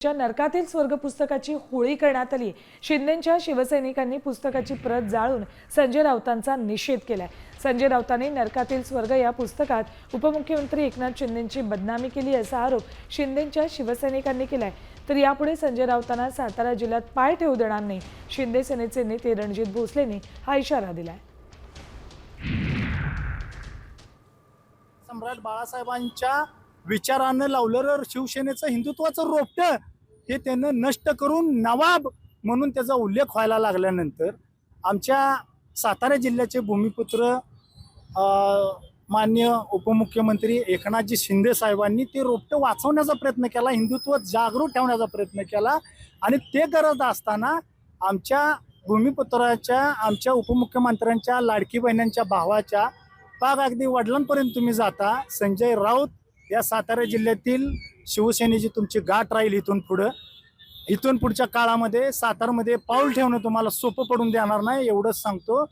च्या नरकातील स्वर्ग पुस्तकाची होळी करण्यात आली। शिंदेच्या शिवसैनिकांनी पुस्तकाची प्रत जाळून संजय राऊतांचा निषेध केलाय। संजय राऊतांनी नरकातील स्वर्ग या पुस्तकात उपमुख्यमंत्री एकनाथ शिंदेची बदनामी केली असा आरोप शिंदेच्या शिवसैनिकांनी केलाय। तर यापुढे संजय राऊतांना सातारा जिल्ह्यात पाय ठेवू देणार नाही। शिंदे सेनेचे नेते रणजित भोसलेंनी हा इशारा दिलाय। सम्राट बाळासाहेबांच्या विचारानं लावलेलं शिवसेनेचं हिंदुत्वाचं रोपटं हे त्यानं नष्ट करून नवाब म्हणून त्याचा उल्लेख व्हायला लागल्यानंतर आमच्या सातारा जिल्ह्याचे भूमिपुत्र माननीय उपमुख्यमंत्री एकनाथजी शिंदे साहेबांनी ते रोपटं वाचवण्याचा प्रयत्न केला, हिंदुत्व जागृत ठेवण्याचा प्रयत्न केला। आणि ते करत असताना आमच्या भूमिपुत्राच्या, आमच्या उपमुख्यमंत्र्यांच्या लाडकी बहिणींच्या भावाच्या पाग अगदी वडिलांपर्यंत तुम्ही जाता। संजय राऊत या सातारा जिल्ह्यातील शिवसेनेची तुमची गाठ राहील। इथून पुढच्या काळामध्ये सातारमध्ये पाऊल ठेवणं तुम्हाला सोपं पडून देणार नाही, एवढंच सांगतो।